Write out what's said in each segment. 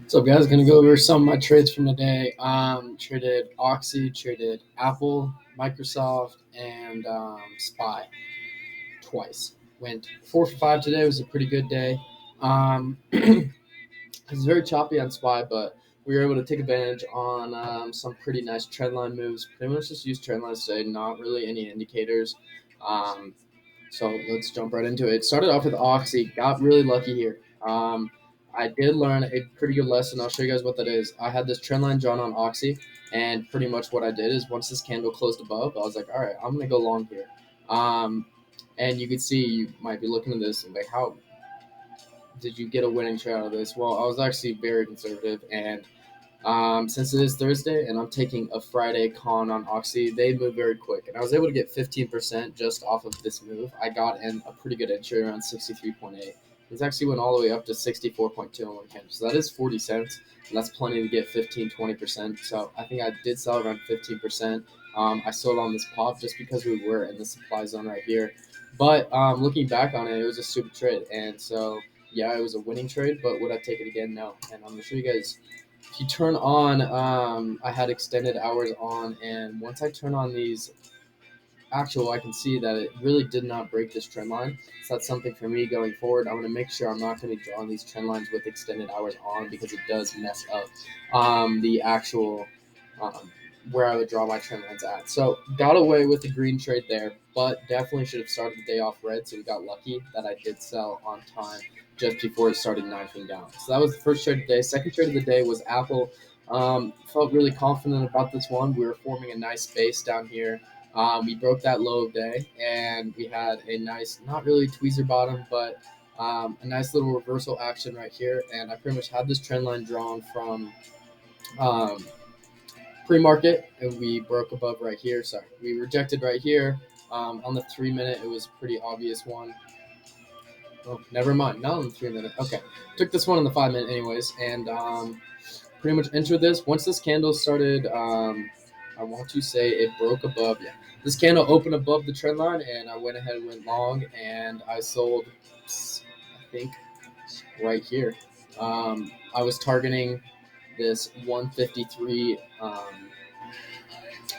So, guys, gonna go over some of my trades from today. Traded Oxy, traded Apple, Microsoft, and Spy twice. Went 4 for 5 today. It was a pretty good day. It was very choppy on Spy, but we were able to take advantage on some pretty nice trendline moves. Pretty much just use trendlines today, not really any indicators. Um, so let's jump right into it. It started off with Oxy. Got really lucky here. I did learn a pretty good lesson. I'll show you guys what that is. I had this trend line drawn on Oxy, and pretty much what I did is once this candle closed above, I was like, all right, I'm going to go long here. Um, and you can see, you might be looking at this and like, how did you get a winning trade out of this? Well, I was actually very conservative, and since it is Thursday and I'm taking a Friday con on Oxy, they move very quick. And I was able to get 15% just off of this move. I got in a pretty good entry around 63.8. This actually went all the way up to 64.2 on one candle. So that is 40 cents. And that's plenty to get 15-20%. So I think I did sell around 15%. I sold on this pop just because we were in the supply zone right here. But looking back on it, it was a stupid trade. And so, yeah, it was a winning trade. But would I take it again? No. And I'm going to show you guys if you turn on, I had extended hours on, and once I turn on these actual, I can see that it really did not break this trend line. So that's something for me going forward. I'm going to make sure I'm not going to be drawing these trend lines with extended hours on because it does mess up the actual um, where I would draw my trend lines at. So got away with the green trade there, but definitely should have started the day off red. So we got lucky that I did sell on time just before it started knifing down. So that was the first trade of the day. Second trade of the day was Apple. Felt really confident about this one. We were forming a nice base down here. We broke that low of day, and we had a nice, not really tweezer bottom, but a nice little reversal action right here. And I pretty much had this trend line drawn from um, pre-market, and we broke above right here. Sorry, we rejected right here. On the 3 minute, it was a pretty obvious one. Oh, never mind. Not on the 3 minute. Okay, took this one on the 5 minute, anyways, and pretty much entered this. Once this candle started, I want to say it broke above. Yeah, this candle opened above the trend line, and I went ahead and went long, and I sold, I think, right here. I was targeting this 153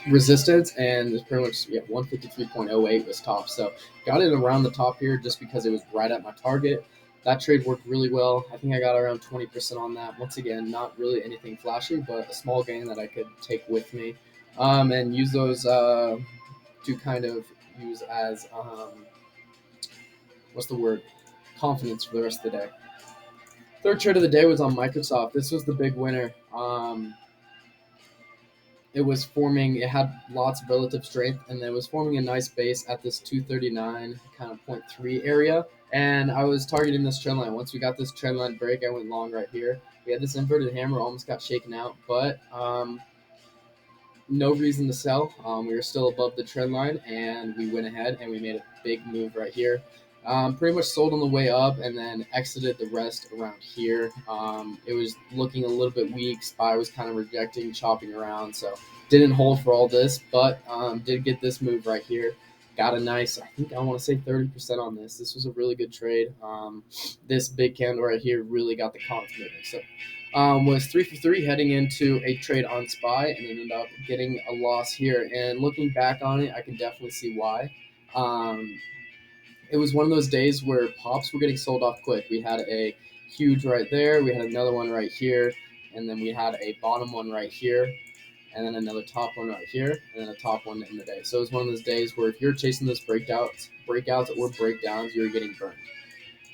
resistance, and it's pretty much 153.08 was top. So got it around the top here just because it was right at my target. That trade worked really well. I think I got around 20% on that. Once again, not really anything flashy, but a small gain that I could take with me and use those to kind of use as what's the word? Confidence for the rest of the day. Third trade of the day was on Microsoft. This was the big winner. It was forming, it had lots of relative strength, and it was forming a nice base at this 239 kind of 0.3 area. And I was targeting this trend line. Once we got this trend line break, I went long right here. We had this inverted hammer, almost got shaken out, but no reason to sell. We were still above the trend line, and we went ahead and we made a big move right here. Pretty much sold on the way up and then exited the rest around here. It was looking a little bit weak. Spy was kind of rejecting, chopping around, so didn't hold for all this, but did get this move right here. Got a nice, I think I want to say 30% on this. This was a really good trade. This big candle right here really got the comps moving. So was 3 for 3 heading into a trade on Spy and ended up getting a loss here. And looking back on it, I can definitely see why. Um, it was one of those days where pops were getting sold off quick. We had a huge right there, we had another one right here, and then we had a bottom one right here, and then another top one right here, and then a top one in the day. So it was one of those days where if you're chasing those breakouts or breakdowns, you're getting burned.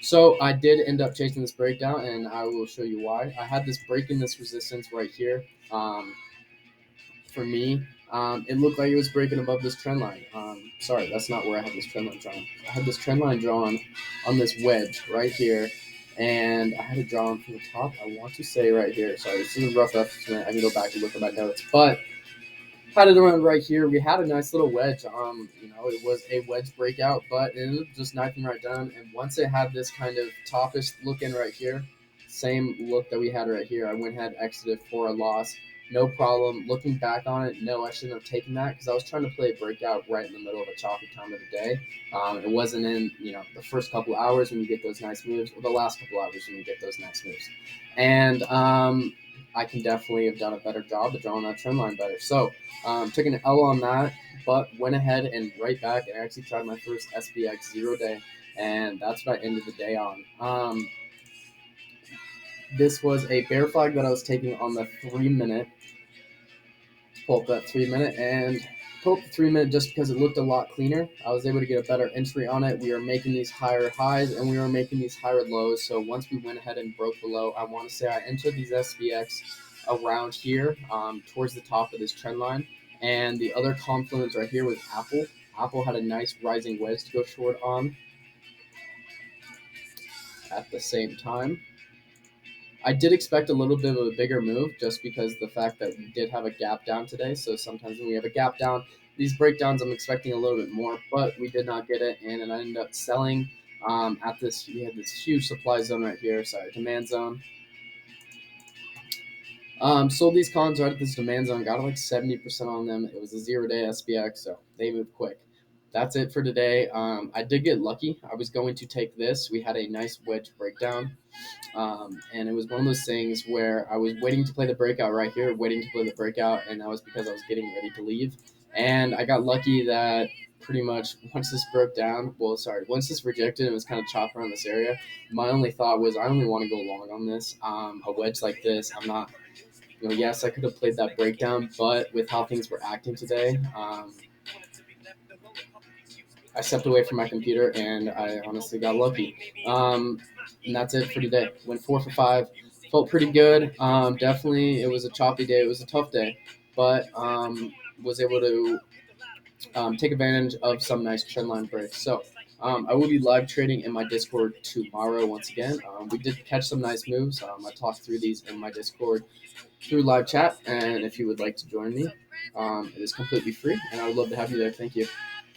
So I did end up chasing this breakdown, and I will show you why. I had this breaking this resistance right here. For me, it looked like it was breaking above this trend line. Sorry, that's not where I had this trend line drawn. I had this trend line drawn on this wedge right here, and I had it drawn from the top. I want to say right here. Sorry, this is a rough estimate. I can go back and look at my notes, but had it around right here. We had a nice little wedge. It was a wedge breakout, but it ended up just knifing right down. And once it had this kind of toppish look in right here, same look that we had right here, I went ahead, exited for a loss. no problem. Looking back on it, no, I shouldn't have taken that because I was trying to play a breakout right in the middle of a choppy time of the day. It wasn't in the first couple hours when you get those nice moves, or the last couple hours when you get those nice moves, and I can definitely have done a better job of drawing that trend line better. So took an L on that, but went ahead and right back and actually tried my first SPX 0 day, and that's what I ended the day on. This was a bear flag that I was taking on the 3 minute. Pull up that 3 minute and pull up the 3 minute just because it looked a lot cleaner. I was able to get a better entry on it. We were making these higher highs and we were making these higher lows. So once we went ahead and broke the low, I want to say I entered these SPX around here towards the top of this trend line. And the other confluence right here was Apple. Apple had a nice rising wedge to go short on at the same time. I did expect a little bit of a bigger move just because the fact that we did have a gap down today. So sometimes when we have a gap down, these breakdowns, I'm expecting a little bit more, but we did not get it. And I ended up selling at this, we had this huge supply zone right here. Sorry, demand zone. Sold these cons right at this demand zone, got like 70% on them. It was a 0 day SPX, so they moved quick. That's it for today. I did get lucky. I was going to take this. We had a nice wedge breakdown. And it was one of those things where I was waiting to play the breakout right here, waiting to play the breakout, and that was because I was getting ready to leave. And I got lucky that pretty much once this broke down, once this rejected and was kind of chopped around this area, my only thought was I only want to go long on this. A wedge like this, I'm not, yes, I could have played that breakdown, but with how things were acting today, I stepped away from my computer and I honestly got lucky. And that's it for today. Went 4 for 5. Felt pretty good. Definitely, it was a choppy day. It was a tough day, but was able to take advantage of some nice trendline breaks. So I will be live trading in my Discord tomorrow once again. We did catch some nice moves. I talked through these in my Discord through live chat, and if you would like to join me, it is completely free, and I would love to have you there. Thank you.